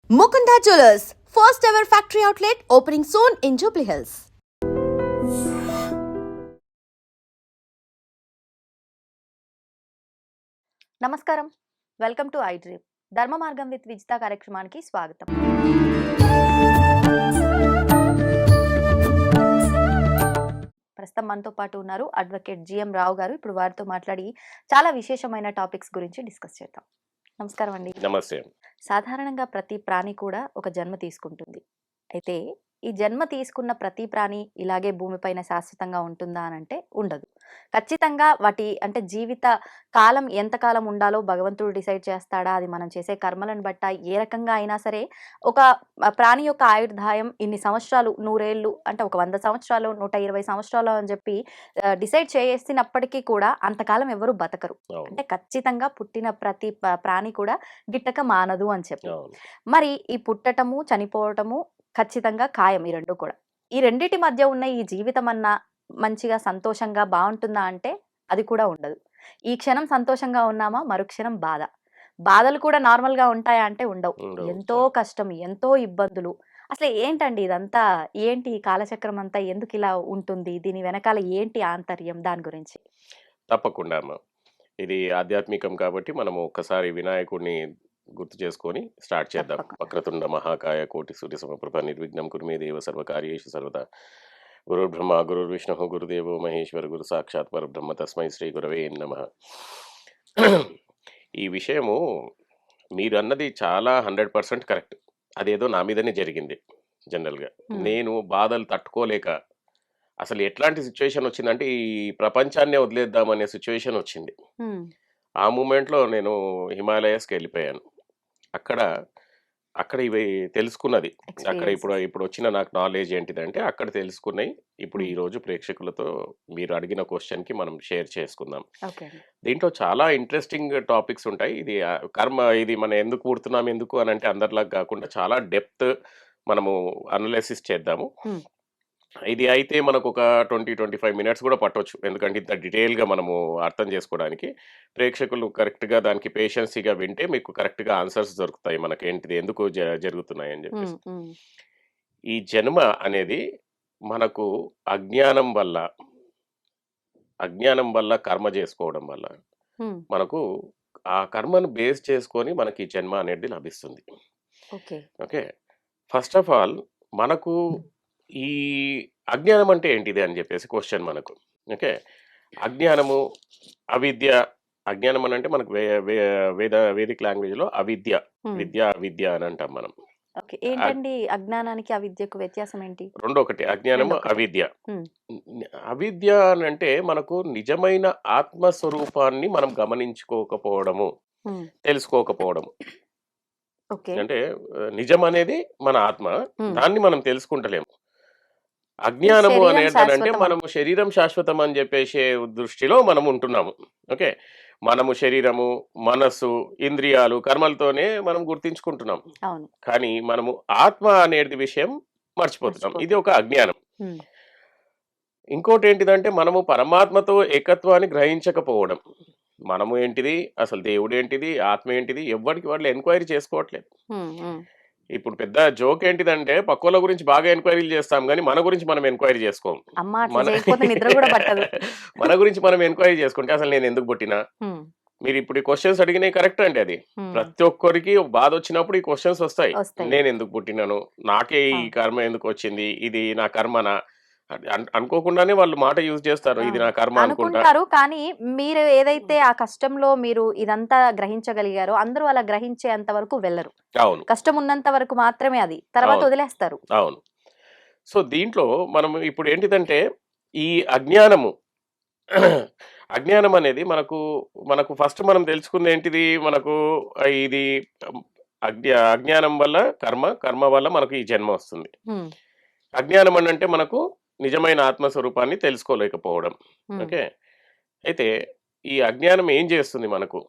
Mukunda Jewelers, first ever factory outlet opening soon in Jubilee Hills. నమస్కారం, welcome to I dream. ధర్మ మార్గం with Vijitha కార్యక్రమానికి స్వాగతం. ప్రస్తుతం మనతో పాటు ఉన్నారు అడ్వకేట్ జిఎం రావు గారు. ఇప్పుడు వారితో మాట్లాడి చాలా విశేషమైన టాపిక్స్ గురించి డిస్కస్ చేద్దాం. నమస్కారం అండి. నమస్తే. సాధారణంగా ప్రతి ప్రాణి కూడా ఒక జన్మ తీసుకుంటుంది. అయితే ఈ జన్మ తీసుకున్న ప్రతి ప్రాణి ఇలాగే భూమిపైన శాశ్వతంగా ఉంటుందా అని అంటే ఉండదు. ఖచ్చితంగా వాటి అంటే జీవిత కాలం ఎంతకాలం ఉండాలో భగవంతుడు డిసైడ్ చేస్తాడా, అది మనం చేసే కర్మలను బట్ట ఏ రకంగా అయినా సరే ఒక ప్రాణి యొక్క ఆయుర్దాయం ఇన్ని సంవత్సరాలు, 100 ఏళ్ళు అంటే ఒక 100 సంవత్సరాలు, 120 సంవత్సరాలు అని చెప్పి డిసైడ్ చేసినప్పటికీ కూడా అంతకాలం ఎవరు బతకరు. అంటే ఖచ్చితంగా పుట్టిన ప్రతి ప్రాణి కూడా గిట్టక మానదు అని చెప్పి. మరి ఈ పుట్టటము, చనిపోవటము ఖచ్చితంగా ఖాయం. ఈ రెండు కూడా. ఈ రెండిటి మధ్య ఉన్న ఈ జీవితం అన్నా మంచిగా సంతోషంగా బాగుంటుందా అంటే అది కూడా ఉండదు. ఈ క్షణం సంతోషంగా ఉన్నామా, మరుక్షణం బాధ. బాధలు కూడా నార్మల్ గా ఉంటాయా అంటే ఉండవు. ఎంతో కష్టం, ఎంతో ఇబ్బందులు. అసలు ఏంటండి ఇదంతా? ఏంటి ఈ కాలచక్రం అంతా ఎందుకు ఇలా ఉంటుంది? దీని వెనకాల ఏంటి ఆంతర్యం? దాని గురించి తప్పకుండా అమ్మ. ఇది ఆధ్యాత్మికం కాబట్టి మనము ఒక్కసారి వినాయకుడిని గుర్తు చేసుకొని స్టార్ట్ చేద్దాం. వక్రతుండ మహాకాయ కోటి సూర్య సమప్రభ నిర్విఘ్నం కురు మే దేవ సర్వకార్యేషు సర్వదా. గురుర్ బ్రహ్మ గురుర్ విష్ణు గురుదేవో మహేశ్వర గురు సాక్షాత్ పరబ్రహ్మ తస్మై శ్రీ గురవే నమః. ఈ విషయము మీరు అన్నది చాలా 100% కరెక్ట్. అదేదో నా మీదనే జరిగింది. జనరల్గా నేను బాధలు తట్టుకోలేక అసలు ఎట్లాంటి సిచ్యువేషన్ వచ్చిందంటే ఈ ప్రపంచాన్నే వదిలేద్దామనే సిచ్యువేషన్ వచ్చింది. ఆ మూమెంట్లో నేను హిమాలయాస్కి వెళ్ళిపోయాను. అక్కడ ఇవి తెలుసుకున్నది. అక్కడ ఇప్పుడు వచ్చిన నాకు నాలెడ్జ్ ఏంటిదంటే అక్కడ తెలుసుకున్నాయి. ఇప్పుడు ఈరోజు ప్రేక్షకులతో మీరు అడిగిన క్వశ్చన్కి మనం షేర్ చేసుకుందాం. దీంట్లో చాలా ఇంట్రెస్టింగ్ టాపిక్స్ ఉంటాయి. ఇది కర్మ, ఇది మనం ఎందుకు పుడుతున్నాం, ఎందుకు అని అంటే అందరిలాగా కాకుండా చాలా డెప్త్ మనము అనలైసిస్ చేద్దాము. ఇది అయితే మనకు ఒక 20-25 మినిట్స్ కూడా పట్టవచ్చు. ఎందుకంటే ఇంత డీటెయిల్గా మనము అర్థం చేసుకోవడానికి ప్రేక్షకులు కరెక్ట్గా దానికి పేషెన్సీగా వింటే మీకు కరెక్ట్గా ఆన్సర్స్ దొరుకుతాయి. మనకేంటిది ఎందుకు జరుగుతున్నాయి అని చెప్పేసి. ఈ జన్మ అనేది మనకు అజ్ఞానం వల్ల కర్మ చేసుకోవడం వల్ల మనకు ఆ కర్మను బేస్ చేసుకొని మనకి ఈ జన్మ అనేది లభిస్తుంది. ఓకే, ఫస్ట్ ఆఫ్ ఆల్ మనకు ఈ అజ్ఞానం అంటే ఏంటిది అని చెప్పేసి క్వశ్చన్ మనకు. ఓకే, అజ్ఞానము, అవిద్య. అజ్ఞానం అని అంటే మనకు వేదిక్ లాంగ్వేజ్లో విద్య అని అంటాం మనం. ఏంటండి అజ్ఞానానికి అవిద్యకు వ్యత్యాసం ఏంటి? రెండు ఒకటి, అజ్ఞానము అవిద్య. అవిద్య అని అంటే మనకు నిజమైన ఆత్మస్వరూపాన్ని మనం గమనించుకోకపోవడము, తెలుసుకోకపోవడము. అంటే నిజం అనేది మన ఆత్మ, దాన్ని మనం తెలుసుకుంటలేము. అజ్ఞానము అనేది అంటే మనము శరీరం శాశ్వతం అని చెప్పేసే దృష్టిలో మనం ఉంటున్నాము. ఓకే, మనము శరీరము, మనస్సు, ఇంద్రియాలు, కర్మలతోనే మనం గుర్తించుకుంటున్నాం. కానీ మనము ఆత్మ అనేది విషయం మర్చిపోతున్నాం. ఇది ఒక అజ్ఞానం. ఇంకోటి ఏంటిదంటే మనము పరమాత్మతో ఏకత్వాన్ని గ్రహించకపోవడం. మనము ఏంటిది, అసలు దేవుడు ఏంటిది, ఆత్మ ఏంటిది, ఎవరికి వాళ్ళు ఎంక్వైరీ చేసుకోవట్లేదు. ఇప్పుడు పెద్ద జోక్ ఏంటిదంటే పక్కోళ్ళ గురించి బాగా ఎంక్వైరీలు చేస్తాం కానీ మన గురించి మనం ఎంక్వైరీ చేసుకోం. మన గురించి మనం ఎంక్వైరీ చేసుకుంటే అసలు నేను ఎందుకు పుట్టినా. మీరు ఇప్పుడు ఈ క్వశ్చన్స్ అడిగినాయి కరెక్ట్ అండి. అది ప్రతి ఒక్కరికి బాధ వచ్చినప్పుడు ఈ క్వశ్చన్స్ వస్తాయి. నేను ఎందుకు పుట్టినాను, నాకే ఈ కర్మ ఎందుకు వచ్చింది, ఇది నా కర్మనా అనుకోకుండానే వాళ్ళు మాట యూజ్ చేస్తారు, ఇది నా కర్మ అనుకుంటారు. కానీ మీరు ఏదైతే ఆ కష్టంలో మీరు ఇదంతా గ్రహించగలిగారో అందరూ అలా గ్రహించేంత వరకు వెళ్ళరు. అవును, కష్టం ఉన్నంత వరకు మాత్రమే, అది తర్వాత వదిలేస్తారు. అవును. సో దీంట్లో మనం ఇప్పుడు ఏంటిదంటే ఈ అజ్ఞానం అనేది మనకు ఫస్ట్ మనం తెలుసుకుంది ఏంటిది, మనకు ఇది అజ్ఞానం వల్ల కర్మ వల్ల మనకు ఈ జన్మ వస్తుంది. అజ్ఞానం అని అంటే మనకు నిజమైన ఆత్మస్వరూపాన్ని తెలుసుకోలేకపోవడం. ఓకే, అయితే ఈ అజ్ఞానం ఏం చేస్తుంది మనకు?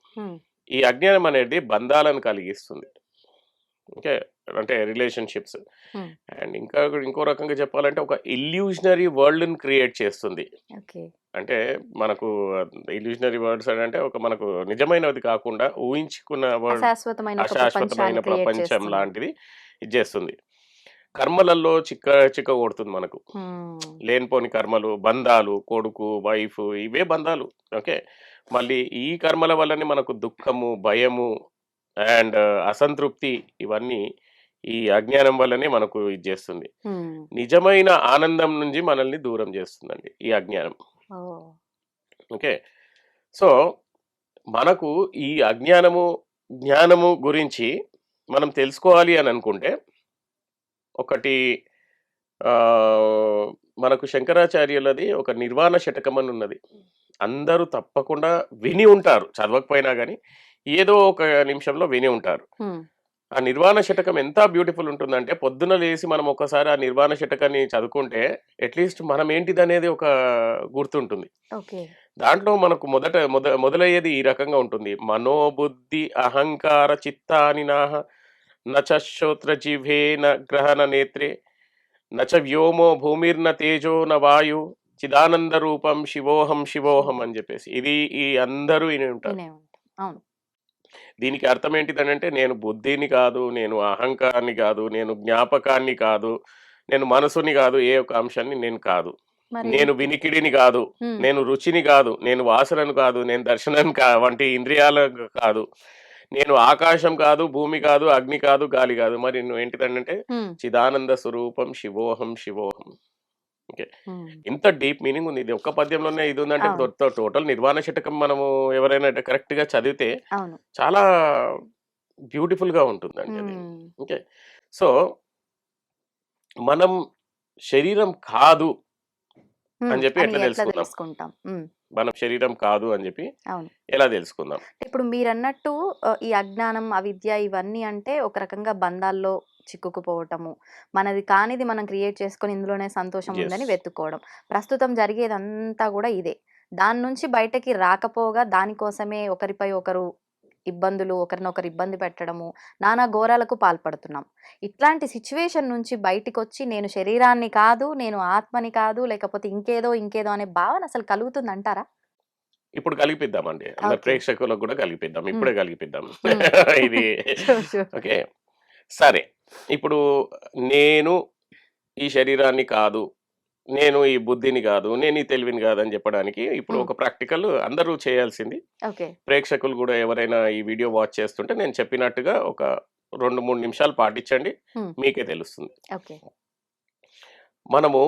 ఈ అజ్ఞానం అనేది బంధాలను కలిగిస్తుంది. ఓకే. అంటే రిలేషన్‌షిప్స్. హ్మ్. అండ్ ఇంకా ఇంకో రకంగా చెప్పాలంటే ఒక ఇల్యూషనరీ వరల్డ్‌ని క్రియేట్ చేస్తుంది. ఓకే. అంటే మనకు ఇల్యూషనరీ వరల్డ్స్ అంటే ఒక మనకు నిజమైనది కాకుండా ఊహించుకున్న వరల్డ్, అశాశ్వతమైన ఒక అశాశ్వతమైన ప్రపంచాన్ని క్రియేట్ ప్రపంచం చేస్తుంది. లాంటిది ఇది చేస్తుంది. కర్మలలో చిక్కగొడుతుంది మనకు. హ్మ్. లేనిపోని కర్మలు, బంధాలు, కొడుకు, వైఫ్ ఇవే బంధాలు. ఓకే. మళ్ళీ ఈ కర్మల వల్లనే మనకు దుఃఖము, భయము అండ్ అసంతృప్తి ఇవన్నీ ఈ అజ్ఞానం వల్లనే మనకు ఇది చేస్తుంది. హ్మ్. నిజమైన ఆనందం నుంచి మనల్ని దూరం చేస్తుందండి ఈ అజ్ఞానం. ఓహ్! ఓకే. సో, మనకు ఈ అజ్ఞానము, జ్ఞానము గురించి మనం తెలుసుకోవాలి అని అనుకుంటే ఒకటి ఆహ్, మనకు శంకరాచార్యులది ఒక నిర్వాణ శతకం అని ఉన్నది. అందరూ తప్పకుండా విని ఉంటారు. చదవకపోయినా గాని ఏదో ఒక నిమిషంలో విని ఉంటారు. హ్మ్. ఆ నిర్వాణ శతకం ఎంత బ్యూటిఫుల్ ఉంటుందంటే పొద్దున లేసి మనం ఒకసారి ఆ నిర్వాణ శతకాన్ని చదువుకుంటే అట్‌లీస్ట్ మనం ఏంటిదనేది ఒక గుర్తుంటుంది. ఓకే. దాంట్లో మనకు మొదలయ్యేది ఈ రకంగా ఉంటుంది. మనోబుద్ధి అహంకార చిత్తానినాహ నచ శ్రోత్ర జిహ్వేన గ్రహణ నేత్రే నచ వ్యోమో భూమిర్న తేజో న వాయు చిదానంద రూపం శివోహం శివోహం అని చెప్పేసి ఇది ఈ అందరూ విని ఉంటారు. వినే ఉంటాం. అవును. దీనికి అర్థం ఏంటిదనంటే నేను బుద్ధిని కాదు, నేను అహంకారాన్ని కాదు, నేను జ్ఞాపకాన్ని కాదు, నేను మనసుని కాదు, ఏ ఒక్క అంశాన్ని నేను కాదు. నేను మరేంటి? వినికిడిని కాదు, హ్మ్. నేను రుచిని కాదు, నేను వాసనను కాదు, నేను దర్శనం వంటి ఇంద్రియాలకు కాదు, నేను ఆకాశం కాదు, భూమి కాదు, అగ్ని కాదు, గాలి కాదు. మరి నువ్వేంటిదనంటే హ్మ్. చిదానంద స్వరూపం శివోహం శివోహం. ఓకే. హ్మ్. ఇంత డీప్ మీనింగ్ ఉంది. ఇది ఒక్క పద్యంలోనే ఇది ఉందంటే అవును. టోటల్ నిర్వాణ శతకం మనము ఎవరైనా కరెక్ట్‌గా చదివితే అవును. చాలా బ్యూటిఫుల్‌గా ఉంటుందండి అది. హ్మ్. ఓకే. సో, మనం శరీరం కాదు హ్మ్. అని చెప్పి అని ఎట్లా ఎట్లా తెలుసుకుందాం? తెలుసుకుంటాం? హ్మ్. మనం శరీరం కాదు అని చెప్పి అవును. ఎలా తెలుసుకుందాం? ఇప్పుడు మీరన్నట్టు ఈ అజ్ఞానం, అవిద్య ఇవన్నీ అంటే ఒక రకంగా బంధాల్లో చిక్కుకుపోవటము. మనది కానిది మనం క్రియేట్ చేసుకొని ఇందులోనే సంతోషం యెస్. ఉందని వెతుక్కోవడం. ప్రస్తుతం జరిగేదంతా గూడా ఇదే. దాని నుంచి బయటకి రాకపోగా దానికోసమే ఒకరిపై ఒకరు ఇబ్బందులు, ఒకరినొకరు ఇబ్బంది పెట్టడము, నానా ఘోరాలకు పాల్పడుతున్నాం. ఇట్లాంటి సిట్యుయేషన్ నుంచి బయటికొచ్చి నేను శరీరాన్ని కాదు, నేను ఆత్మని కాదు, లేకపోతే ఇంకేదో, ఇంకేదో అనే భావన అసలు కలుగుతుందంటారా? ఇప్పుడు కలిపిద్దామండి. అందరు ఓకే. ప్రేక్షకులకు కూడా కలిపిద్దాం. హ్మ్. ఇప్పుడే కలిపిద్దాం. హ్మ్. ఇది షూర్. షూర్. ఓకే. సరే. ఇప్పుడు నేను ఈ శరీరాన్ని కాదు. నేను ఈ బుద్ధిని కాదు. నేను ఈ తెలివిని కాదని చెప్పడానికి ఇప్పుడు హ్మ్. ఒక ప్రాక్టికల్ అందరూ చేయాల్సింది. ఓకే. ప్రేక్షకులు గూడా ఎవరైనా ఈ వీడియో వాచ్ చేస్తుంటే నేను చెప్పినట్టుగా ఒక 2, 3 నిమిషాలు పాటించండి. హ్మ్. మీకే తెలుస్తుంది. ఓకే. మనము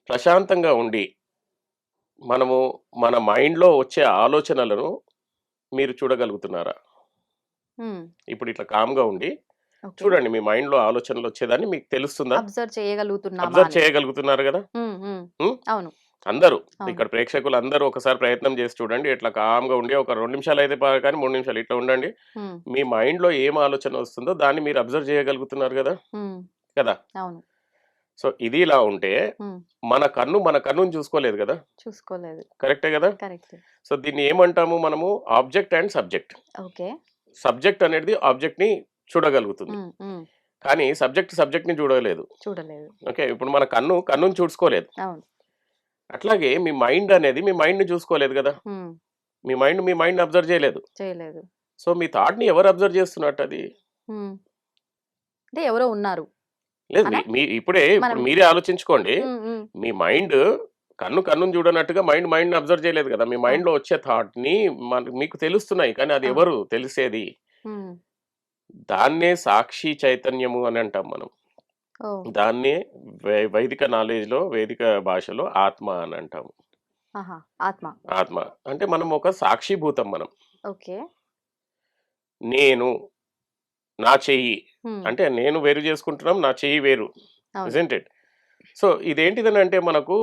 ప్రశాంతంగా ఉండి, మనము మన మైండ్‌లో వచ్చే ఆలోచనలను మీరు చూడగలుగుతున్నారా? హ్మ్. ఇప్పుడు ఇట్లా కామ్‌గా ఉండి ఓకే. చూడండి మీ మైండ్‌లో ఆలోచనలొచ్చేదాన్ని మీకు తెలుస్తుందా? అబ్జర్వ్ చేయగలుగుతున్నామా అబ్జర్వ్ అని. చేయగలుగుతున్నారు గదా! హ్మ్. హ్మ్. హ్మ్. అవును. అందరూ. అవును. ఇక్కడ ప్రేక్షకులందరూ ఒకసారి ప్రయత్నం చేసి చూడండి. ఇట్లా కామ్‌గా ఉండి ఒక 2 నిమిషాలైతే కానీ 3 నిమిషాలు ఇట్లా ఉండండి. హ్మ్. మీ మైండ్‌లో ఏం ఆలోచన వస్తుందో దాన్ని మీరు అబ్జర్వ్ చేయగలుగుతున్నారు గదా! హ్మ్. కదా! అవును. సో, ఇది ఇలా ఉంటే హ్మ్. మన కన్నుని చూసుకోలేదు గదా! చూసుకోలేదు. కరెక్టే గదా! కరెక్టే. సో, దీన్ని ఏమంటాము మనము object and subject. Okay. Subject అనేది ఆబ్జెక్ట్‌ని చూడగలుగుతుంది. హ్మ్. హ్మ్. కానీ సబ్జెక్ట్‌ని చూడలేదు. చూడలేదు. ఓకే. ఇప్పుడు మన కన్నుని చూసుకోలేదు. అవును. అట్లాగే మీ మైండ్ అనేది మీ మైండ్‌ని చూసుకోలేదు గదా! హ్మ్. మీ మైండ్‌ని అబ్జర్వ్ చేయలేదు. చేయలేదు. సో, మీ థాట్‌ని ఎవరు అబ్జర్వ్ చేస్తున్నట్టది? హ్మ్. అంటే ఎవరో ఉన్నారు లేదు. మీ అనా? మీ ఇప్పుడు మనం మీరే ఆలోచించుకోండి. హ్మ్. హ్మ్. మీ మైండ్ కన్నుని చూడనట్టుగా మైండ్‌ని అబ్జర్వ్ చేయలేదు కదా! మీ అవును. మైండ్‌లో వచ్చే థాట్‌ని మీకు తెలుస్తున్నాయి. కానీ అది అవును. ఎవరు తెలిసేది? హ్మ్. దాన్నే సాక్షి చైతన్యము అని అంటాం మనం. ఓహ్! దాన్నే వైదిక నాలెడ్జ్‌లో, వేదిక భాషలో ఆత్మ అని అంటాము. ఆహా! ఆత్మ. ఆత్మ. అంటే మనం ఒక సాక్షిభూతం మనం. ఓకే. నేను, నా చెయ్యి హ్మ్. అంటే నేను వేరు చేసుకుంటున్నాం. నా చెయ్యి వేరు. అవును. Isn't it? సో, ఇదేంటిదనంటే మనకు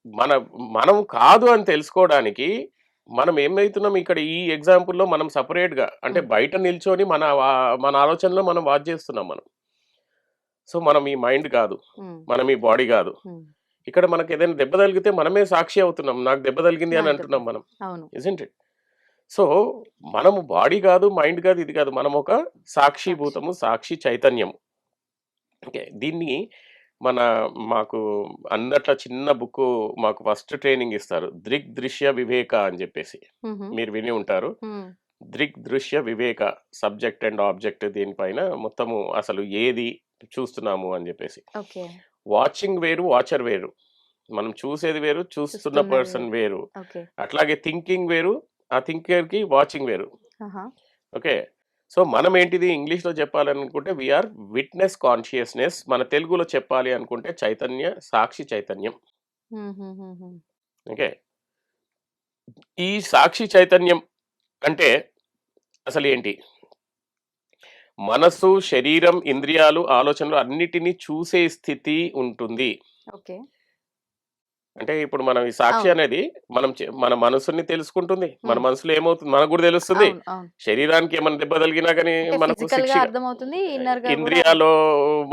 మన మనం కాదు అని తెలుసుకోవడానికి మనం ఏమైతున్నాం ఇక్కడ ఈ ఎగ్జాంపుల్‌లో మనం సెపరేట్‌గా అంటే హ్మ్. బయట నిల్చొని మన ఆలోచనలో మనం వాచ్ చేస్తున్నాం మనం. సో, మనం ఈ మైండ్ కాదు. హ్మ్. మనం ఈ బాడీ కాదు. హ్మ్. ఇక్కడ మనకేదైనా దెబ్బ తగిలితే మనమే సాక్షి అవుతున్నాం. నాకు దెబ్బ తగిలింది అని నాకు దెబ్బ అంటున్నాం మనం. అవును. Isn't it? సో మనము బాడీ కాదు, మైండ్ కాదు, ఇది కాదు, మనం ఒక సాక్షిభూతము, సాక్షి చైతన్యం. ఓకే, దీన్ని మాకు అందట్ల చిన్న బుక్ మాకు ఫస్ట్ ట్రైనింగ్ ఇస్తారు, దృక్ దృశ్య వివేక అని చెప్పేసి. మీరు విని ఉంటారు. దృక్ దృశ్య వివేక, సబ్జెక్ట్ అండ్ ఆబ్జెక్ట్, దీనిపైన మొత్తము అసలు ఏది చూస్తున్నాము అని చెప్పేసి. ఓకే. వాచింగ్ వేరు, వాచర్ వేరు. మనం చూసేది వేరు, చూస్తున్న చూస్తున్నది పర్సన్ వేరు. ఓకే. అట్లాగే థింకింగ్ వేరు, ఆ థింకర్కి వాచింగ్ వేరు. ఆహా. ఓకే, సో మనం ఏంటిది ఇంగ్లీష్లో చెప్పాలనుకుంటే వీఆర్ విట్నెస్ కాన్షియస్నెస్, మన తెలుగులో చెప్పాలి అనుకుంటే చైతన్య, సాక్షి చైతన్యం. ఓకే, ఈ సాక్షి చైతన్యం అంటే అసలు ఏంటి? మనసు, శరీరం, ఇంద్రియాలు, ఆలోచనలు అన్నిటినీ చూసే స్థితి ఉంటుంది. ఓకే. అంటే ఇప్పుడు మనం ఈ సాక్షి అవును. అనేది మన మనసుని తెలుసుకుంటుంది. మన మనసులో ఏమవుతుంది మనకు కూడా తెలుస్తుంది. అవును, అవును. శరీరానికి ఏమైనా దెబ్బ తగిలినా కానీ అంటే మనకు ఫిజికల్ గా శిక్ష, అర్థమవుతుంది, ఇన్నర్ గా కూడా ఇంద్రియాలో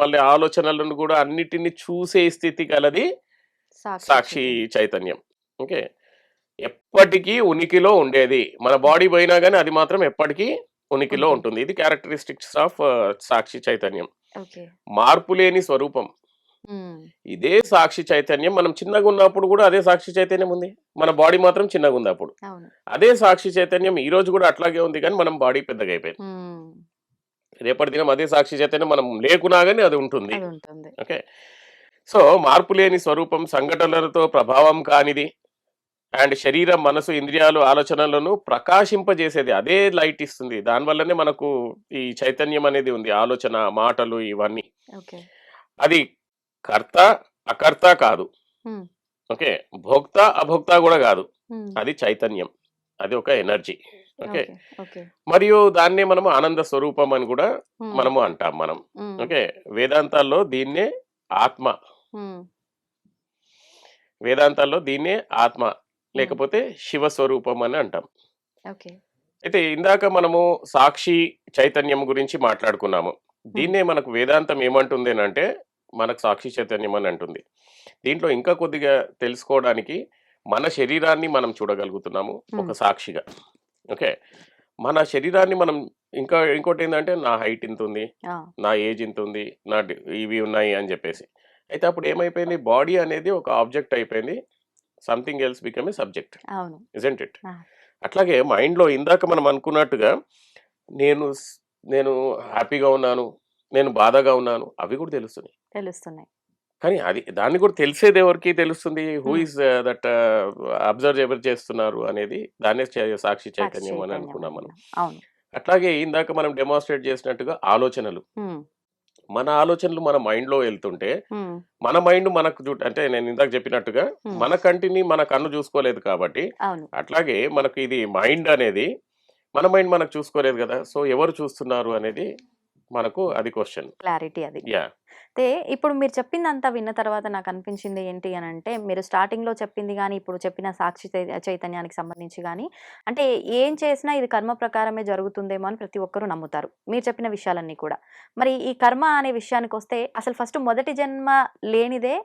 మళ్ళీ ఆలోచనలను కూడా అన్నిటిని చూసే స్థితి గలది సాక్షి సాక్షి చైతన్యం. చైతన్యం. ఓకే, ఎప్పటికీ ఉనికిలో ఉండేది. మన బాడీ పోయినా కానీ అది మాత్రం ఎప్పటికీ ఉనికిలో ఉంటుంది. ఉంటుంది. ఇది క్యారెక్టరిస్టిక్స్ ఆఫ్ సాక్షి చైతన్యం. ఓకే. మార్పు లేని స్వరూపం. ఇదే సాక్షి చైతన్యం మనం చిన్నగా ఉన్నప్పుడు కూడా అదే సాక్షి చైతన్యం ఉంది. మన బాడీ మాత్రం చిన్నగా ఉంది అప్పుడు. అవును. అదే సాక్షి చైతన్యం ఈ రోజు కూడా అట్లాగే ఉంది, కానీ మనం బాడీ పెద్దగా అయిపోయింది. రేపటి దినం అదే సాక్షి చైతన్యం మనం లేకున్నా కానీ అది ఉంటుంది. అది ఉంటుంది. ఓకే, సో మార్పు లేని స్వరూపం, సంఘటనలతో ప్రభావం కానిది, అండ్ శరీరం, మనసు, ఇంద్రియాలు, ఆలోచనలను ప్రకాశింపజేసేది. అదే లైట్ ఇస్తుంది. దానివల్లనే మనకు ఈ చైతన్యం అనేది ఉంది. ఆలోచన, మాటలు, ఇవన్నీ. ఓకే. అది కర్త, అకర్త కాదు. ఉమ్, ఓకే, భోక్త, అభోక్త కూడా కాదు. ఉమ్, అది చైతన్యం, అది ఒక ఎనర్జీ. Okay, okay. ఓకే. మరియు దాన్నే మనము ఆనంద స్వరూపం అని కూడా ఉమ్, మనము అంటాం మనం. ఉమ్, ఓకే, వేదాంతాల్లో దీన్నే ఆత్మ, ఉమ్, వేదాంతాల్లో దీన్నే ఆత్మ ఉమ్, లేకపోతే శివ స్వరూపం అని అంటాం. ఓకే. అయితే ఇందాక మనము సాక్షి చైతన్యం గురించి మాట్లాడుకున్నాము. ఉమ్, దీన్నే మనకు వేదాంతం ఏమంటుంది అని అంటే మనకు సాక్షి చైతన్యం అని అంటుంది. దీంట్లో ఇంకా కొద్దిగా తెలుసుకోవడానికి మన శరీరాన్ని మనం చూడగలుగుతున్నాము ఒక ఉమ్, సాక్షిగా. ఓకే, మన శరీరాన్ని మనం ఇంకోటి ఏంటంటే నా హైట్ ఇంత ఉంది, ఆ, నా ఏజ్ ఇంత ఉంది, ఇవి ఉన్నాయి అని చెప్పేసి. అయితే అప్పుడు ఏమైపోయింది, బాడీ అనేది ఒక ఆబ్జెక్ట్ అయిపోయింది, something else become a subject, అవును. Isn't it? ఆ, అట్లాగే మైండ్లో ఇందాక మనం అనుకున్నట్టుగా నేను నేను హ్యాపీగా ఉన్నాను, నేను బాధగా ఉన్నాను, అవి కూడా తెలుస్తున్నాయి. తెలుస్తున్నాయి. కానీ దాన్ని కూడా తెలిసేది ఎవరికి తెలుస్తుంది? Who um, is that observe ఎవరు చేస్తున్నారు అనేది, దాన్నే సాక్షి సాక్షి చైతన్యం అని చైతన్యం అనుకున్నాం మనం. అంటున్నాం. అవును. అట్లాగే ఇందాక మనం డెమాన్స్ట్రేట్ చేసినట్టుగా ఆలోచనలు, ఉమ్, మన ఆలోచనలు మన మైండ్లో వెళ్తుంటే ఉమ్, మన మైండ్ మనకు అంటే నేను ఇందాక చెప్పినట్టుగా ఉమ్, మన కంటిని మన కన్ను చూసుకోలేదు కాబట్టి, అవును. అట్లాగే మనకు ఇది మైండ్ అనేది మన మైండ్ మనకు చూసుకోలేదు కదా. సో ఎవరు చూస్తున్నారు అనేది మనకు అది క్వశ్చన్. క్లారిటీ అది. యా, అయితే ఇప్పుడు మీరు చెప్పిందంతా విన్న తర్వాత నాకు అనిపించింది ఏంటి అని అంటే, మీరు స్టార్టింగ్లో చెప్పింది కానీ ఇప్పుడు చెప్పిన సాక్షి చైతన్యానికి సంబంధించి కానీ, అంటే ఏం చేసినా ఇది కర్మ ప్రకారమే జరుగుతుందేమో అని ప్రతి ఒక్కరూ నమ్ముతారు, మీరు చెప్పిన విషయాలన్నీ కూడా. మరి ఈ కర్మ అనే విషయానికి వస్తే అసలు ఫస్ట్ మొదటి జన్మ లేనిదే,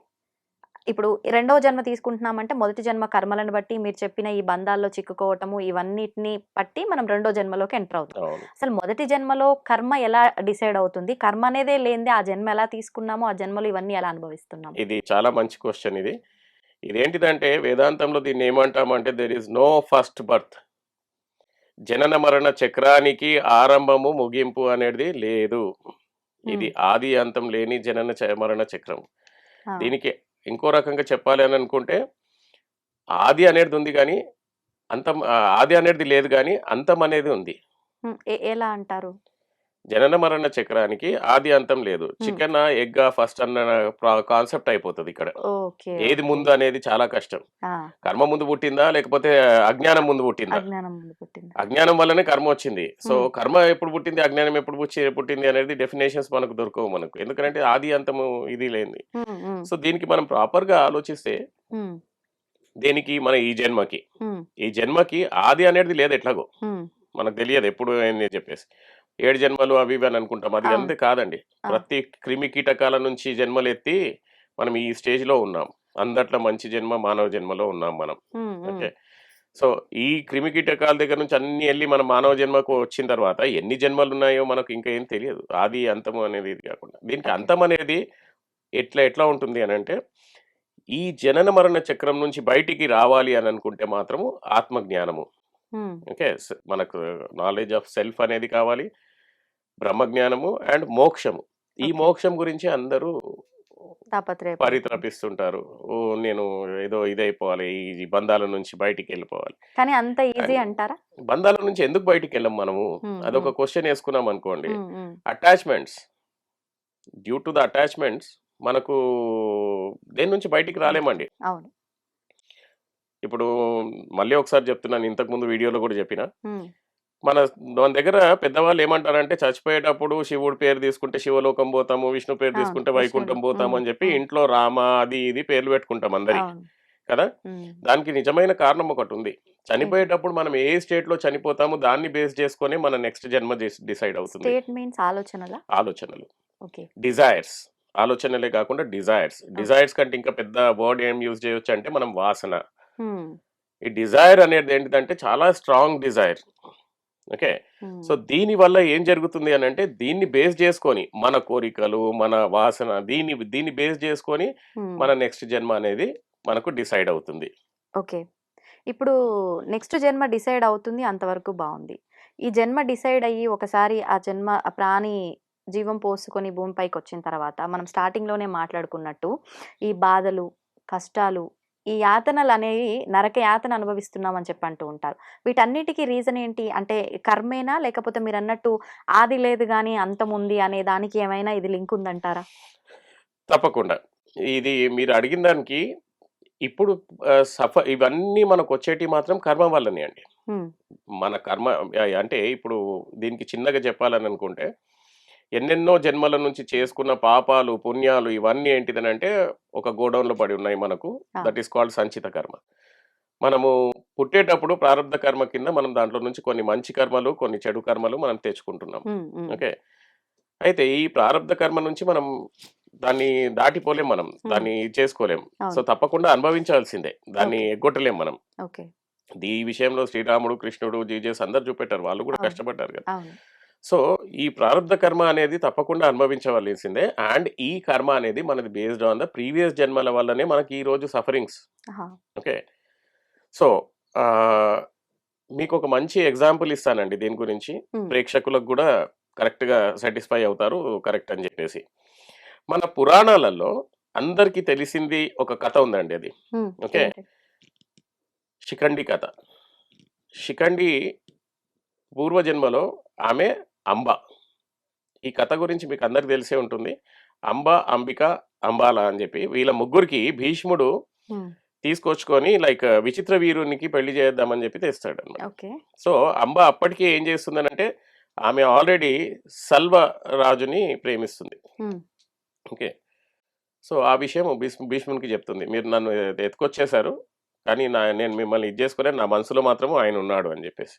ఇప్పుడు రెండవ జన్మ తీసుకుంటున్నామంటే మొదటి జన్మ కర్మలను బట్టి మీరు చెప్పిన ఈ బంధాల్లో చిక్కుకోవటము ఇవన్నిటిని బట్టి మనం రెండో జన్మలోకి ఎంటర్ అవుతాం. అవును. అసలు మొదటి జన్మలో కర్మ ఎలా డిసైడ్ అవుతుంది? కర్మ అనేదే లేనిదే ఆ జన్మ ఎలా తీసుకున్నామో, ఆ జన్మలో ఇవన్నీ ఎలా అనుభవిస్తున్నాము? ఇది చాలా మంచి క్వశ్చన్. ఇదేంటిదంటే వేదాంతంలో దీన్ని ఏమంటామంటే there is no first birth. జనన మరణ చక్రానికి ఆరంభము ముగింపు అనేది లేదు. ఇది ఉమ్, ఆది అంతం లేని మరణ చక్రం. ఆ, దీనికి ఇంకో రకంగా చెప్పాలి అని అనుకుంటే ఆది అనేది ఉంది కానీ ఆది అనేది లేదు కానీ అంతం అనేది ఉంది. ఉమ్, ఎలా అంటారు? జనన మరణ చక్రానికి ఆది అంతం లేదు. ఉమ్, చికెన్ ఎగ్ ఫస్ట్ అన్న కాన్సెప్ట్ అయిపోతుంది ఇక్కడ. ఓకే. ఏది ఓకే. ముందు అనేది చాలా కష్టం. ఆ, కర్మ ముందు పుట్టిందా లేకపోతే అజ్ఞానం ముందు పుట్టిందా? అజ్ఞానం ముందు పుట్టింది. అజ్ఞానం వల్లనే కర్మ వచ్చింది. సో ఉమ్, కర్మ ఎప్పుడు పుట్టింది, అజ్ఞానం ఎప్పుడు పుట్టింది అనేది డెఫినేషన్స్ మనకు దొరకవు మనకు, ఎందుకంటే ఆది అంతము ఇది లేని. ఉమ్, ఉమ్, సో దీనికి మనం ప్రాపర్గా ఆలోచిస్తే ఉమ్, దేనికి మన ఉమ్, ఈ జన్మకి ఆది అనేది లేదు ఎట్లాగో, ఉమ్, మనకు తెలియదు ఎప్పుడు అని చెప్పేసి 7 జన్మలు అవి ఇవి అని అనుకుంటాం. అది అవును. అంతే కాదండి. ఆ, ప్రతి క్రిమి కీటకాల నుంచి జన్మలు ఎత్తి మనం ఈ స్టేజ్లో ఉన్నాం. అందట్లో మంచి జన్మ మానవ జన్మలో ఉన్నాం మనం. ఉమ్, ఉమ్, ఓకే, సో ఈ క్రిమి కీటకాల దగ్గర నుంచి అన్ని వెళ్ళి మన మానవ జన్మకు వచ్చిన తర్వాత ఎన్ని జన్మలు ఉన్నాయో మనకు ఇంకా ఏం తెలియదు. ఆది అంతము అనేది ఇది కాకుండా. దీనికి ఓకే. అంతం అనేది ఎట్లా ఉంటుంది అని అంటే, ఈ జనన మరణ చక్రం నుంచి బయటికి రావాలి అని అనుకుంటే మాత్రము ఆత్మజ్ఞానము. హ్మ్. ఓకే. మనకు నాలెడ్జ్ ఆఫ్ సెల్ఫ్ అనేది కావాలి. బ్రహ్మజ్ఞానము అండ్ మోక్షము. ఈ ఓకే. మోక్షం గురించి అందరూ తాపత్రయపడుతుంది. పరితపిస్తుంటారు. ఓహ్! నేను ఏదో ఇదైపోవాలి. ఈ బంధాల నుంచి బయటికెళ్ళిపోవాలి. కానీ అంత ఈజీ అండ్ అంటారా? బంధాల నుంచి ఎందుకు బయటికెళ్ళం మనము? హ్మ్. హ్మ్. అదొక క్వెషన్ యేసుకున్నామనుకోండి. హ్మ్. హ్మ్. Attachments due to the attachments మనకు దేని నుంచి బయటికి హ్మ్. రాలేమండి. అవును. ఇప్పుడు మళ్ళీ ఒకసారి చెప్తున్నాను. ఇంతకుముందు వీడియోలో కూడా చెప్పిన. హ్మ్. మన మన దగ్గర పెద్దవాళ్ళు ఏమంటారంటే చచ్చిపోయేటప్పుడు శివుడి పేరు తీసుకుంటే శివలోకం పోతాము, విష్ణు పేరు అవును. తీసుకుంటే విష్ణువులు. వైకుంఠం పోతాము హ్మ్. అని చెప్పి హ్మ్. ఇంట్లో రామ అది ఇది పేర్లు పెట్టుకుంటాం అందరికి. అవును. కదా! హ్మ్. దానికి నిజమైన కారణం ఒకటుంది. ఏంటి? చనిపోయేటప్పుడు మనం ఏ స్టేట్‌లో చనిపోతామో దాన్ని బేస్ చేసుకొని మన నెక్స్ట్ జన్మ డిసైడ్ అవుతుంది. స్టేట్ మీన్స్ ఆలోచనలా? ఆలోచనలు. ఓకే. డిజైర్స్. ఆలోచనలే కాకుండా డిజైర్స్. ఓకే. డిజైర్స్ కంటే ఇంకా పెద్ద వర్డ్ ఏం యూజ్ చేయొచ్చంటే మనం వాసన. హ్మ్. ఈ డిజైర్ అనేది ఏంటిదంటే చాలా స్ట్రాంగ్ డిజైర్. ఓకే. సో, హ్మ్. దీనివల్ల ఏం జరుగుతుంది అనంటే దీన్ని బేస్ చేసుకొని మన కోరికలు, మన వాసన దీన్ని బేస్ చేసుకొని హ్మ్. మన నెక్స్ట్ జన్మ అనేది మనకు డిసైడ్ అవుతుంది. ఓకే. ఇప్పుడు నెక్స్ట్ జన్మ డిసైడ్ అవుతుంది అంతవరకు బావుంది. ఈ జన్మ డిసైడ్ అయ్యి ఒకసారి ఆ ప్రాణి జీవం పోసుకొని భూమిపైకొచ్చిన తర్వాత మనం స్టార్టింగ్‌లోనే మాట్లాడుకున్నట్టు ఈ బాధలు, కష్టాలు, ఈ యాతనలనేవి నరక యాతన అనుభవిస్తున్నామని చెప్పి అంటూ ఉంటారు. వీటన్నిటికి రీజన్ ఏంటి? అంటే కర్మేనా? లేకపోతే మీరన్నట్టు ఆది లేదు గానీ అంతముంది అనే దానికి ఏమైనా ఇది లింక్ ఉందంటారా? తప్పకుండా. ఇది మీరు అడిగిన దానికి ఇప్పుడు ఇవన్నీ మనకొచ్చేటివి మాత్రం కర్మ వల్లనే అండి. హ్మ్. మన కర్మ అంటే ఇప్పుడు దీనికి చిన్నగా చెప్పాలననుకుంటే, ఎన్నెన్నో జన్మల నుంచి చేసుకున్న పాపాలు, పుణ్యాలు ఇవన్నీ ఏంటిదనంటే ఒక గోడౌన్‌లో పడి ఉన్నాయి మనకు. ఆ! దట్ ఈస్ కాల్డ్ సంచిత కర్మ. మనము పుట్టేటప్పుడు ప్రారబ్ధ కర్మ కింద మనం దాంట్లో నుంచి కొన్ని మంచి కర్మలు, కొన్ని చెడు కర్మలు మనం తెచ్చుకుంటున్నాం. హ్మ్. హ్మ్. ఓకే. అయితే ఈ ప్రారబ్ధ కర్మ నుంచి మనం దాన్ని దాటిపోలేం మనం. హ్మ్. దాన్ని చేసుకోలేం. సో, అవును. తప్పకుండా అనుభవించాల్సిందే. దాన్ని ఓకే. ఎగ్గొట్టలేం మనం. ఓకే. ఈ విషయంలో శ్రీరాముడు, కృష్ణుడు, జీజస్ అందరూ చూపెట్టారు. వాళ్ళు కూడా అవును. కష్టపడ్డారు కదా! అవును. సో, ఈ ప్రారబ్ధ కర్మ అనేది తప్పకుండా అనుభవించవలసిందే. అండ్ ఈ కర్మ అనేది మనది బేస్డ్ ఆన్ ద ప్రీవియస్ జన్మల వల్లనే మనకి ఈ రోజు సఫరింగ్స్. ఆహా! ఓకే. సో, ఆహ్, మీకొక మంచి ఎగ్జాంపుల్ ఇస్తానండి దీని గురించి. హ్మ్. ప్రేక్షకులకు గూడా కరెక్ట్‌గా సాటిస్ఫై అవుతారు. కరెక్ట్ అని జెప్పేసి. మన పురాణాలలో అందరికీ తెలిసింది ఒక కథ ఉందండి అది. హ్మ్. ఓకే. ఏంటి? శిఖండి కథ. శిఖండి పూర్వజన్మలో ఆమె అంబ. ఈ కథ గురించి మీకందరికి తెలిసే ఉంటుంది. అంబ, అంబిక, అంబాల అని జెప్పి వీళ్ళ ముగ్గురికి భీష్ముడు హ్మ్. తీసుకొచ్చుకొని విచిత్ర వీరునికి పెళ్లి చేద్దామని జెప్పి తెస్తాడన్నమాట. ఓకే. సో, అంబ అప్పటికే ఏం చేస్తుందనంటే ఆమె ఆల్రెడీ సల్వ రాజుని ప్రేమిస్తుంది. హ్మ్. ఓకే. సో, ఆ విషయం భీష్మునికి చెప్తుంది. మీరు నన్ను ఎత్తుకొచ్చేసారు. కానీ నేను మిమ్మల్ని ఇది చేసుకోలేను. నా మనసులో మాత్రం ఆయనున్నాడు అని జెప్పేసి.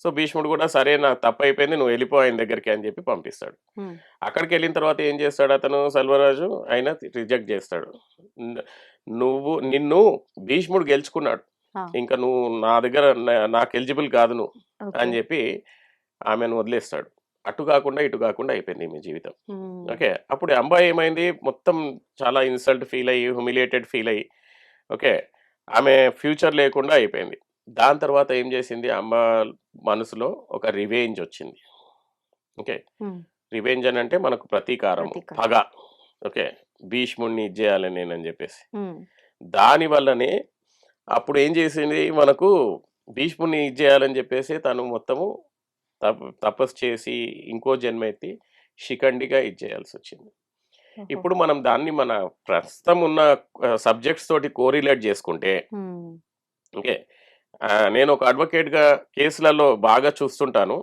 సో, భీష్ముడు గూడా సరే నాకు తప్పయిపోయింది. నువ్వు వెళ్ళిపో ఆయన దగ్గరికి అని జెప్పి పంపిస్తాడు. హ్మ్. అక్కడికెళ్ళిన తర్వాత ఏం చేస్తాడు అతను సల్వరాజు ఆయన రిజెక్ట్ చేస్తాడు. న్ నిన్ను భీష్ముడు గెలుచుకున్నాడు. ఆ! ఇంక నువ్వు నా దగ్గర నాకు ఎలిజిబుల్ కాదు నువ్వు ఓకే. అని జెప్పి ఆమెను వదిలేస్తాడు. అటు గాకుండా, ఇటు గాకుండా అయిపోయింది ఈమె జీవితం. హ్మ్. ఓకే. అప్పుడు అమ్మాయి ఏమైంది మొత్తం చాలా ఇన్సల్ట్ ఫీల్ అయ్యి, హ్యూమిలియేటెడ్ ఫీల్ అయ్యి ఓకే. ఆమె ఫ్యూచర్ లేకుండా అయిపోయింది. దాని తర్వాత ఏం చేసింది అమ్మ మనసులో ఒక రివెంజ్ వచ్చింది. ఓకే. హ్మ్. రివెంజ్ అనంటే మనకు ప్రతీకారము, ప్రతీకారం. పగ. ఓకే. భీష్ముడిని ఇది జేయాలి నేనని జెప్పేసి. హ్మ్. దాని వల్లనే అప్పుడు ఏం చేసింది మనకు భీష్ముడిని ఇది జేయాలని జెప్పేసి తను మొత్తము తపస్సు చేసి ఇంకో జన్మ ఎత్తి శిఖండిగా ఇది చేయాల్సొచ్చింది. ఓహో! ఇప్పుడు మనం దాన్ని మన ప్రస్తుతం ఉన్న సబ్జెక్ట్స్ తోటి కోరిలేట్ జేసుకుంటే హ్మ్. ఓకే. నేను ఒక అడ్వకేట్‌గా కేసులలో బాగా చూస్తుంటాను.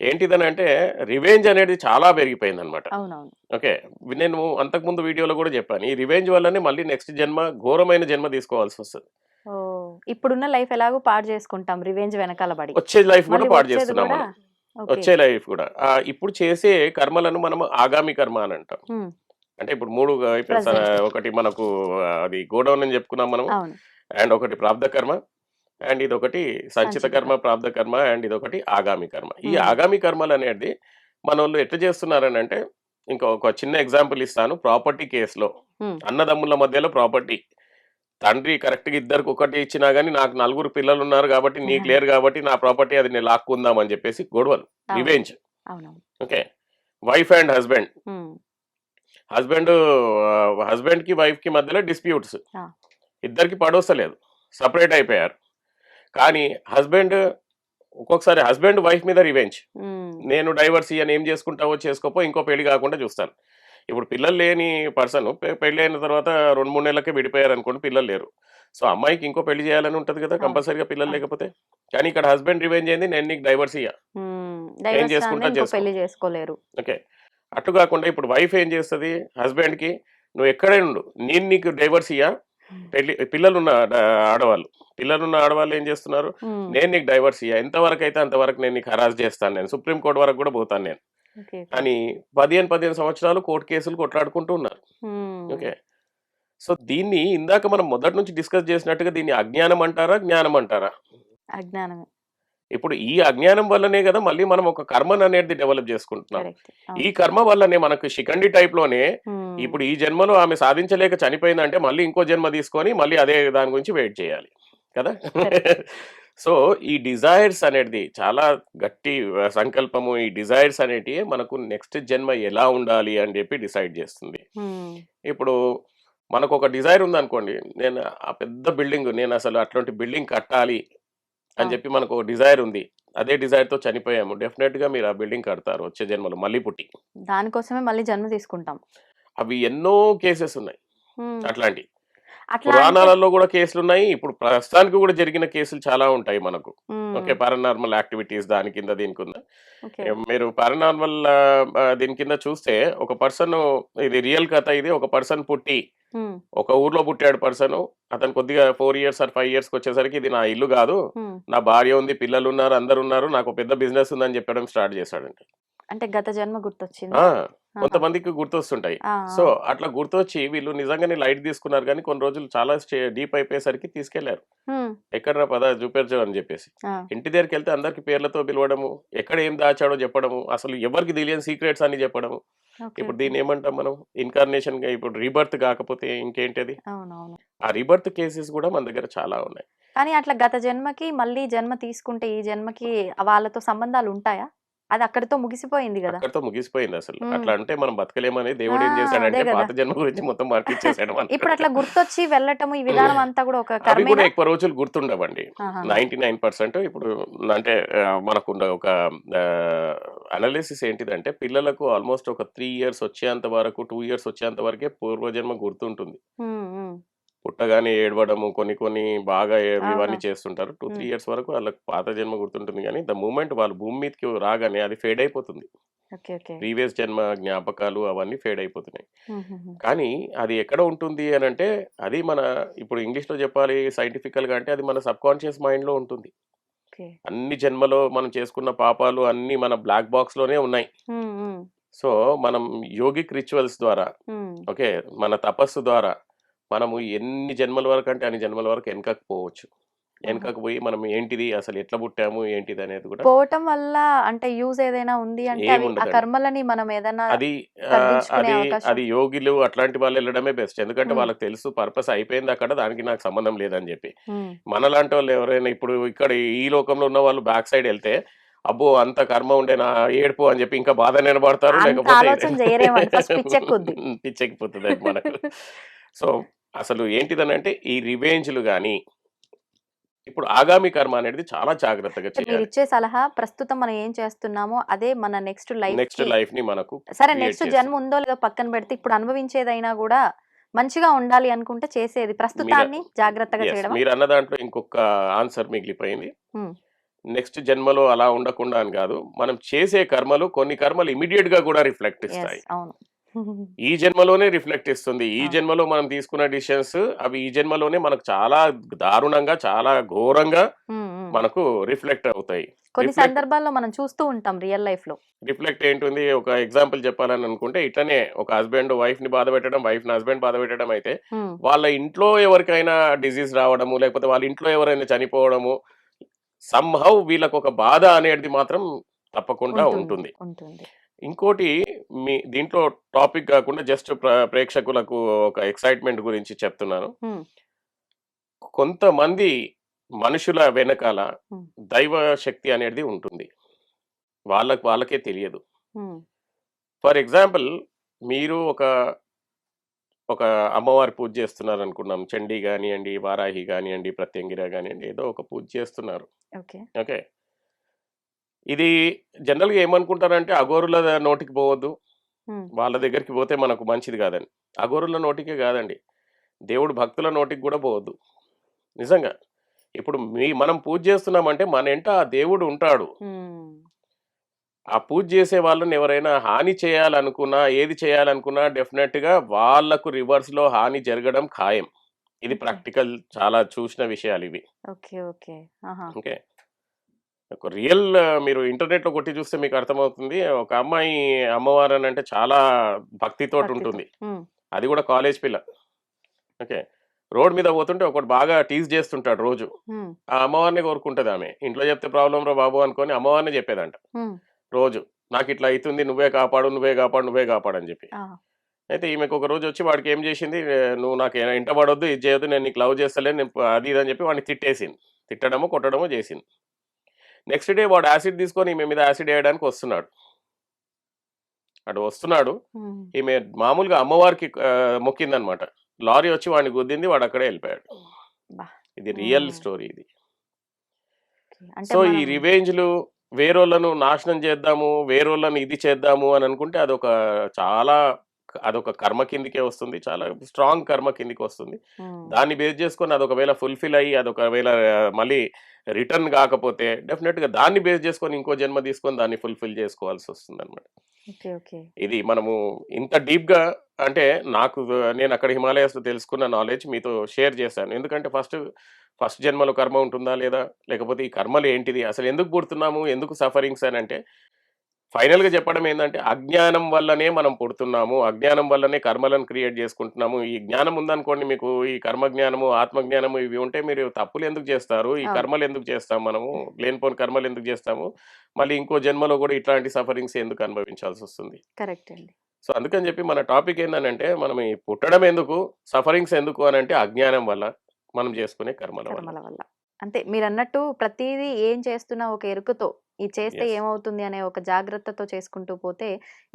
ఏంటిదనంటే రివెంజ్ అనేది చాలా పెరిగిపోయిందనమాట. అవునవును. ఓకే. నేను అంతకుముందు వీడియోలో గూడా జెప్పాను. ఈ రివెంజ్ వల్లనే మళ్ళీ నెక్స్ట్ జన్మ ఘోరమైన జన్మ తీసుకోవాల్సొస్తది. ఓహ్! ఇప్పుడున్న లైఫ్ ఎలాగో పాడు చేసుకుంటాం రివెంజ్ వెనకాల బడి. వచ్చే లైఫ్ గూడా మళ్ళీ పాడు వచ్చేది జేస్తున్నాం గూడా మనం. ఓకే. వచ్చే లైఫ్ గూడా. ఇప్పుడు చేసే కర్మలను మనం ఆగామి కర్మ అని అంటాం. హ్మ్. అంటే ఇప్పుడు 3 ఇప్పుడు ప్రెజెంట్. ఒకటి మనకు అది గోడౌన్ అని జెప్పుకున్నాం మనము. అవును. అండ్ ఒకటి ప్రారబ్ధ కర్మ. అండ్ ఇదొకటి సంచిత సంచిత కర్మ, కర్మ. ప్రాప్త కర్మ, అండ్ ఇదొకటి ఆగామి కర్మ. ఈ ఉమ్, ఆగామి కర్మలు అనేది మనోళ్ళు ఎట్లా చేస్తున్నారని అంటే, ఒక చిన్న ఎగ్జాంపుల్ ఇస్తాను. ప్రాపర్టీ కేసులో ఉమ్, అన్నదమ్ముల మధ్యలో ప్రాపర్టీ, తండ్రి కరెక్ట్గా ఇద్దరికి ఒకటి ఇచ్చినా గానీ నాకు 4 పిల్లలు ఉన్నారు కాబట్టి నీకు లేరు కాబట్టి నా ప్రాపర్టీ అది నేను లాక్కుందాం అని చెప్పేసి గొడవలు, అవును రివెంజ్. అవునవును. Okay, wife and husband, um, husband husband కి వైఫ్ కి మధ్యలో డిస్ప్యూట్స్, ఆ, ఇద్దరికి పడవస్తలేదు, సపరేట్ అయిపోయారు. కానీ ఒక్కొక్కసారి హస్బెండ్ వైఫ్ మీద రివెంజ్, ఉమ్, నేను డైవర్స్ ఇయ్యను, ఏం చేసుకుంటావో చేసుకోపో, ఇంకో పెళ్లి కాకుండా చూస్తాను. ఇప్పుడు పిల్లలు లేని పర్సన్ పెళ్లి అయిన తర్వాత 2-3 నెలలకే విడిపోయారు అనుకోండి, పిల్లలు లేరు. సో అమ్మాయికి ఇంకో పెళ్లి చేయాలని ఉంటది కదా అవును కంపల్సరీగా, పిల్లలు అవును. లేకపోతే. కానీ ఇక్కడ హస్బెండ్ రివెంజ్ అయింది, నేను నీకు డైవర్స్ ఇయ్య, ఏం డైవర్స్ రాందే చేసుకుంటా ఇంకో చేసుకో. పెళ్లి చేసుకోలేరు. ఓకే, అటు కాకుండా ఇప్పుడు వైఫ్ ఏం చేస్తుంది హస్బెండ్కి, నువ్వు ఎక్కడే ఉండు, నేను నీకు డైవర్స్ ఇయ్యా, పిల్లలున్న ఆడవాళ్ళు, పిల్లలున్న ఆడవాళ్ళు ఏం చేస్తున్నారు, ఉమ్, నేను నీకు డైవర్స్ ఇయ్యా, ఎంతవరకు అయితే అంతవరకు నేను నీకు హరాస్ చేస్తాను, నేను సుప్రీంకోర్టు వరకు కూడా పోతాను నేను ఓకే ఓకే. అని 15 సంవత్సరాలు కోర్టు కేసులు కొట్లాడుకుంటూ ఉన్నారు. ఉమ్, ఓకే, సో దీన్ని ఇందాక మనం మొదటి నుంచి డిస్కస్ చేసినట్టుగా దీన్ని అజ్ఞానం అంటారా, జ్ఞానం అంటారా? అజ్ఞానమే. ఇప్పుడు ఈ అజ్ఞానం వల్లనే కదా మళ్ళీ మనం ఒక కర్మను అనేది డెవలప్ చేసుకుంటున్నాం. కరెక్ట్. ఈ అవును. కర్మ వల్లనే మనకు శిఖండి టైప్ లోనే ఉమ్, ఇప్పుడు ఈ జన్మలో ఆమె సాధించలేక చనిపోయిందంటే మళ్ళీ ఇంకో జన్మ తీసుకొని మళ్ళీ అదే దాని గురించి వెయిట్ చేయాలి కదా. కరెక్ట్. సో ఈ డిజైర్స్ అనేది చాలా గట్టి సంకల్పము. ఈ డిజైర్స్ అనేటివి మనకు నెక్స్ట్ జన్మ ఎలా ఉండాలి అని చెప్పి డిసైడ్ చేస్తుంది. ఉమ్, ఇప్పుడు మనకు ఒక డిజైర్ ఉందనుకోండి, నేను ఆ పెద్ద బిల్డింగ్, నేను అసలు అట్లాంటి బిల్డింగ్ కట్టాలి అని అవును. చెప్పి మనకు ఒక డిజైర్ ఉంది, అదే డిజైర్తో చనిపోయాము, డెఫినెట్గా మీరు ఆ బిల్డింగ్ కడతారు వచ్చే జన్మలో మళ్ళీ పుట్టి. దానికోసమే మళ్ళీ జన్మ తీసుకుంటాం. అవి ఎన్నో కేసెస్ ఉన్నాయి ఉమ్, అట్లాంటి. అట్లా అంటే పురాణాలలో కూడా కేసులు ఉన్నాయి, ఇప్పుడు ప్రస్తుతానికి కూడా జరిగిన కేసులు చాలా ఉంటాయి మనకు. ఓకే, ఉమ్, పారానార్మల్ యాక్టివిటీస్ దాని కింద దీని కింద ఓకే. మీరు పారానార్మల్ దీని కింద చూస్తే ఒక పర్సన్, ఇది రియల్ కథ, ఇది ఒక పర్సన్ పుట్టి ఉమ్, ఒక ఊర్లో పుట్టాడు పర్సన్. అతను కొద్దిగా 4 ఇయర్స్ ఆర్ 5 ఇయర్స్కి వచ్చేసరికి ఇది నా ఇల్లు కాదు, ఉమ్. నా భార్య ఉంది, పిల్లలు ఉన్నారు, అందరు ఉన్నారు, నాకు పెద్ద బిజినెస్ ఉందని చెప్పడం స్టార్ట్ చేశాడండి. అంటే గత జన్మ గుర్తొచ్చిందా? ఆ, ఆహా. కొంతమందికి గుర్తొస్తుంటాయి. ఆ, సో ఆ. అట్లా గుర్తొచ్చి వీళ్ళు నిజంగానే లైట్ తీసుకున్నారు, కానీ కొన్ని రోజులు చాలా డీప్ అయిపోయేసరికి తీసుకెళ్లారు. ఉమ్, ఎక్కడరా పద చూపెరచు అని చెప్పేసి ఆ, ఇంటి దగ్గరికి వెళ్తే అందరికి పేర్లతో పిలవడము, ఎక్కడ ఏం దాచాడో చెప్పడము, అసలు ఎవరికి తెలియని సీక్రెట్స్ అని చెప్పడము. ఓకే ఇప్పుడు ఓకే. దీన్ని ఏమంటాం మనం, ఇన్కార్నేషన్ గా. ఇప్పుడు రీబర్త్ కాకపోతే ఇంకేంటది. అవునవును. ఆ రీబర్త్ కేసెస్ కూడా మన దగ్గర చాలా ఉన్నాయి. కానీ అట్లా గత జన్మకి మళ్ళీ జన్మ తీసుకుంటే ఈ జన్మకి వాళ్ళతో సంబంధాలు ఉంటాయా? అది అక్కడితో ముగిసిపోయింది కదా. అక్కడితో ముగిసిపోయింది అసలు. ఉమ్. అట్లా అంటే మనం బతకలేమని ఆ, దేవుడు ఏం అదే చేశాడంటే కదా. పాత జన్మ గురించి మొత్తం మార్పిచ్చేసాడు ఇప్పుడు అట్లా మనకు. గుర్తొచ్చి వెళ్ళటము ఈ విధానం అంతా కూడా ఒక అవి కూడా కర్మేనా? ఎక్కువ రోజులు గుర్తుండవండి. ఆహా. 99% ఇప్పుడు అంటే మనకున్న ఒక అనాలిసిస్ ఏంటిదంటే, పిల్లలకు ఆల్మోస్ట్ ఒక 3 ఇయర్స్ వచ్చేంత వరకు, 2 ఇయర్స్ వచ్చేంత వరకే పూర్వజన్మ గుర్తుంటుంది. ఉమ్, ఉమ్. పుట్టగానే ఏడవడము, కొన్ని కొన్ని బాగా ఇవన్నీ అవును. చేస్తుంటారు. 2-3 ఉమ్, ఇయర్స్ వరకు వాళ్ళకి పాత జన్మ గుర్తుంటుంది, కానీ ద మూమెంట్ వాళ్ళు భూమి మీదకి రాగానే అది ఫేడ్ అయిపోతుంది. Okay okay. ప్రీవియస్ జన్మ జ్ఞాపకాలు అవన్నీ ఫేడ్ అయిపోతున్నాయి. ఉమ్, ఉమ్, ఉమ్. కానీ అది ఎక్కడ ఉంటుంది అని అంటే, అది మన, ఇప్పుడు ఇంగ్లీష్లో చెప్పాలి సైంటిఫికల్గా అంటే, అది మన సబ్కాన్షియస్ మైండ్లో ఉంటుంది. ఓకే. అన్ని జన్మలో మనం చేసుకున్న పాపాలు అన్నీ మన బ్లాక్ బాక్స్లోనే ఉన్నాయి. ఉమ్, ఉమ్, సో మనం యోగిక్ రిచువల్స్ ద్వారా, ఉమ్. ఓకే, మన తపస్సు ద్వారా మనము ఎన్ని జన్మల వరకు అంటే అన్ని జన్మల వరకు వెనకకు పోవచ్చు. ఆహా. వెనకకు పోయి మనం ఏంటిది, అసలు ఎట్లా పుట్టాము ఏంటిది అనేది కూడా పోవటం వల్ల అంటే యూజ్ ఏదైనా ఉంది అంటే అవి ఆ ఏముండదండి. కర్మలని మనం ఏదైనా అది తగ్గించుకునే అది అవకాశం. అది యోగిలు అట్లాంటి వాళ్ళు వెళ్ళడమే బెస్ట్. ఎందుకంటే ఉమ్, వాళ్ళకి తెలుసు పర్పస్ అయిపోయింది అక్కడ, దానికి నాకు సంబంధం లేదని చెప్పి. ఉమ్. మనలాంటి వాళ్ళు ఎవరైనా ఇప్పుడు ఇక్కడ ఈ లోకంలో ఉన్న వాళ్ళు బ్యాక్ సైడ్ వెళ్తే, అబ్బో అంత కర్మ ఉండే నా ఏడుపు అని చెప్పి ఇంకా బాధ నిలబడతారు, అంత లేకపోతే ఆలోచన చేయరేమండి, ఫస్ట్ పిచ్చెక్కుద్ది. పిచ్చెక్కిపోతుంది అది మనకు. సో అసలు ఏంటిదనంటే ఈ రివెంజ్లు కానీ, ఇప్పుడు ఆగామి కర్మ అనేది చాలా జాగ్రత్తగా అంటే మీరు చేయాలి. ఇచ్చే సలహా ప్రస్తుతం మనం ఏం చేస్తున్నామో అదే మన నెక్స్ట్ లైఫ్ నెక్స్ట్ కి. లైఫ్ ని మనకు సరే క్రియేట్ నెక్స్ట్ చేస్తుంది. జన్మ ఉందో లేదో పక్కన పెడితే ఇప్పుడు అనుభవించేదైనా కూడా మంచిగా ఉండాలి అనుకుంటే చేసేది మీరు ప్రస్తుతాన్ని జాగ్రత్తగా ఎస్, చేయడమా? మీరు అన్న దాంట్లో ఇంకొక ఆన్సర్ మిగిలిపోయింది. ఉమ్, నెక్స్ట్ జన్మలో అలా ఉండకుండా అని కాదు, మనం చేసే కర్మలు, కొన్ని కర్మలు ఇమీడియట్ గా కూడా రిఫ్లెక్ట్ ఎస్ ఇస్తాయి. అవును. ఈ జన్మలోనే రిఫ్లెక్ట్ ఇస్తుంది. ఈ అవును. జన్మలో మనం తీసుకున్న డిసిషన్స్ అవి ఈ జన్మలోనే మనకు చాలా దారుణంగా, చాలా ఘోరంగా ఉమ్, ఉమ్. మనకు రిఫ్లెక్ట్ అవుతాయి. కొన్ని రిఫ్లెక్ట్ సందర్భాల్లో మనం చూస్తూ ఉంటాం రియల్ లైఫ్ లో. రిఫ్లెక్ట్ ఏంటుంది, ఒక ఎగ్జాంపుల్ చెప్పాలని అనుకుంటే ఇట్లనే ఒక హస్బెండ్ వైఫ్ ని బాధ పెట్టడం, వైఫ్ ని హస్బెండ్ బాధ పెట్టడం అయితే ఉమ్, వాళ్ళ ఇంట్లో ఎవరికైనా డిసీజ్ రావడము, లేకపోతే వాళ్ళ ఇంట్లో ఎవరైనా చనిపోవడము, సంహౌ వీళ్ళకు ఒక బాధ అనేది మాత్రం తప్పకుండా ఉంటుంది. ఉంటుంది. ఇంకోటి మీ దీంట్లో టాపిక్ కాకుండా జస్ట్ ప్రేక్షకులకు ఒక ఎక్సైట్మెంట్ గురించి చెప్తున్నాను. ఉమ్, కొంతమంది మనుషుల వెనకాల ఉమ్, దైవ శక్తి అనేది ఉంటుంది, వాళ్ళకే తెలియదు. ఉమ్, ఫర్ ఎగ్జాంపుల్, మీరు ఒక ఒక అమ్మవారి పూజ చేస్తున్నారు అనుకున్నాం, చండీ కానివ్వండి, వారాహి కానివ్వండి, ప్రత్యంగిర కానివ్వండి, ఏదో ఒక పూజ చేస్తున్నారు. ఓకే. ఓకే, ఇది జనరల్గా ఏమనుకుంటారంటే అఘోరుల నోటికి పోవద్దు, ఉమ్, వాళ్ళ దగ్గరికి పోతే మనకు మంచిది కాదని. అఘోరుల నోటికే కాదండి, దేవుడు భక్తుల నోటికి కూడా పోవద్దు. నిజంగా ఇప్పుడు మనం పూజ చేస్తున్నామంటే మన ఎంట ఆ దేవుడు ఉంటాడు. ఉమ్, ఆ పూజ చేసే వాళ్ళని ఎవరైనా హాని చేయాలనుకున్నా, ఏది చేయాలనుకున్నా డెఫినెట్గా వాళ్లకు రివర్స్ లో హాని జరగడం ఖాయం. ఇది ఓకే. ప్రాక్టికల్, చాలా చూసిన విషయాలు ఇవి. ఓకే. ఓకే. ఆహా. ఓకే, ఒక రియల్ మీరు ఇంటర్నెట్ లో కొట్టి చూస్తే మీకు అర్థమవుతుంది. ఒక అమ్మాయి అమ్మవారు అని అంటే చాలా భక్తితోటి భక్తితో. ఉంటుంది, ఉమ్, అది కూడా కాలేజ్ పిల్ల. ఓకే, రోడ్ మీద పోతుంటే ఒకటి బాగా టీజ్ చేస్తుంటాడు రోజు, ఉమ్, ఆ అమ్మవారిని కోరుకుంటుంది ఆమె. ఇంట్లో చెప్తే ప్రాబ్లం రా బాబు అనుకొని అమ్మవారిని చెప్పేదంట ఉమ్, రోజు, నాకు ఇట్లా అవుతుంది, నువ్వే కాపాడు, నువ్వే కాపాడు, నువ్వే కాపాడు అని చెప్పి. ఆ, అయితే ఈమెకు ఒక రోజు వచ్చి వాడికి ఏం చేసింది, నువ్వు నాకు ఇంట పడొద్దు, ఇది చేయొద్దు, నేను నీకు లవ్ చేస్తలేను, నేను అది ఇది అని చెప్పి వాడిని తిట్టేసింది. తిట్టడమో కొట్టడమో చేసింది. నెక్స్ట్ డే వాడు యాసిడ్ తీసుకొని ఈమె మీద యాసిడ్ వేయడానికి వస్తున్నాడు. అటు వస్తున్నాడు, ఉమ్, ఈమె మామూలుగా అమ్మవారికి మొక్కిందనమాట. లారీ వచ్చి వాడిని గుద్దింది, వాడు అక్కడే వెళ్ళిపోయాడు. బా. ఇది రియల్ ఉమ్, స్టోరీ ఇది. ఓకే. అంటే సో ఈ మనం రివెంజ్లు, వేరోళ్ళను నాశనం చేద్దాము, వేరోళ్ళను ఇది చేద్దాము అని అనుకుంటే అదొక కర్మ కిందికే వస్తుంది, చాలా స్ట్రాంగ్ కర్మ కిందికి వస్తుంది. ఉమ్, దాన్ని బేస్ చేసుకొని అదొకవేళ ఫుల్ఫిల్ అయ్యి అదొకవేళ మళ్ళీ రిటర్న్ కాకపోతే డెఫినెట్గా దాన్ని బేస్ చేసుకొని ఇంకో జన్మ తీసుకొని దాన్ని ఫుల్ఫిల్ చేసుకోవాల్సి వస్తుంది అనమాట. ఓకే. ఓకే. ఇది మనము ఇంత డీప్గా అంటే నేను అక్కడ హిమాలయాస్లో తెలుసుకున్న నాలెడ్జ్ మీతో షేర్ చేశాను. ఎందుకంటే ఫస్ట్ జన్మలో కర్మ ఉంటుందా లేదా, లేకపోతే ఈ కర్మలు ఏంటిది, అసలు ఎందుకు పుడుతున్నాము, ఎందుకు సఫరింగ్స్ అని అంటే ఫైనల్గా చెప్పడం ఏంటంటే అజ్ఞానం వల్లనే మనం పుడుతున్నాము, అజ్ఞానం వల్లనే కర్మలను క్రియేట్ చేసుకుంటున్నాము. ఈ జ్ఞానం ఉందనుకోండి మీకు, ఈ కర్మ జ్ఞానము, ఆత్మజ్ఞానము ఇవి ఉంటే మీరు తప్పులు ఎందుకు చేస్తారు, ఈ అవును. కర్మలు ఎందుకు చేస్తాం, మనము లేనిపోని కర్మలు ఎందుకు చేస్తాము, మళ్ళీ ఇంకో జన్మలో కూడా ఇట్లాంటి సఫరింగ్స్ ఎందుకు అనుభవించాల్సి వస్తుంది. కరెక్ట్ అండి. సో అందుకని చెప్పి మన టాపిక్ ఏంటంటే మనం ఈ పుట్టడం ఎందుకు, సఫరింగ్స్ ఎందుకు అని అంటే అజ్ఞానం వల్ల, మనం చేసుకునే కర్మల వల్ల. కర్మల వల్ల. అంతే మీరన్నట్టు ప్రతిదీ ఏం చేస్తున్నా ఒక ఎరుకతో, ఇది చేస్తే Yes. ఏమవుతుంది అనే ఒక జాగ్రత్తతో చేసుకుంటూ పోతే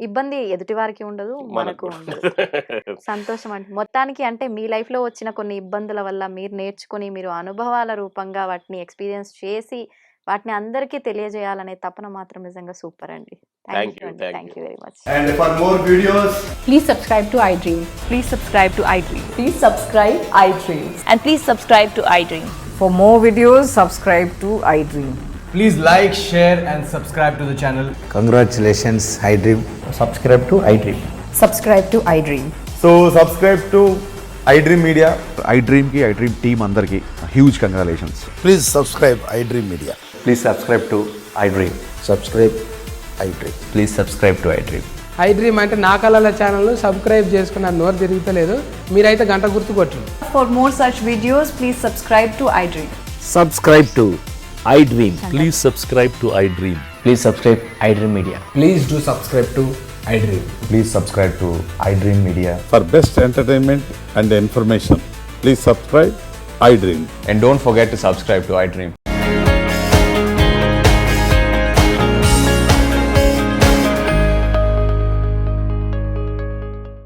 ఇబ్బంది ఎదుటి వారికి ఉండదు, మనకు మనకు ఉండదు. సంతోషం అండి. మొత్తానికి అంటే మీ లైఫ్‌లో వచ్చిన కొన్ని ఇబ్బందుల వల్ల మీరు నేర్చుకొని, మీరు అనుభవాల రూపంగా వాటిని ఎక్స్‌పీరియన్స్ చేసి, వాటిని అందరికీ తెలియజేయాలనే తపన మాత్రం నిజంగా సూపర్ అండి. Thank థాంక్ యూ you, అండి. thank thank you. You very much. And for more videos, Please subscribe to iDream. Please subscribe to iDream. Please subscribe iDream. And please subscribe to iDream. For more videos, subscribe to iDream. please like, share and subscribe to the channel. Congratulations, iDream. subscribe to iDream. Subscribe to iDream. So subscribe to iDream Media. iDream ki iDream team అందరికి huge congratulations. Please subscribe iDream Media. Please subscribe to iDream. Subscribe iDream. Please subscribe to iDream. iDream అంటే నా కళల channel subscribe చేసుకున్న నోరు తిరుగుతలేదు, మీరైతే గంట గుర్తు కొట్టండి. For more such videos, please subscribe to iDream. Subscribe to iDream. Please subscribe to iDream. Please subscribe iDream Media. Please do subscribe to iDream. Please subscribe to iDream Media. For best entertainment and information, please subscribe iDream. And don't forget to subscribe to iDream.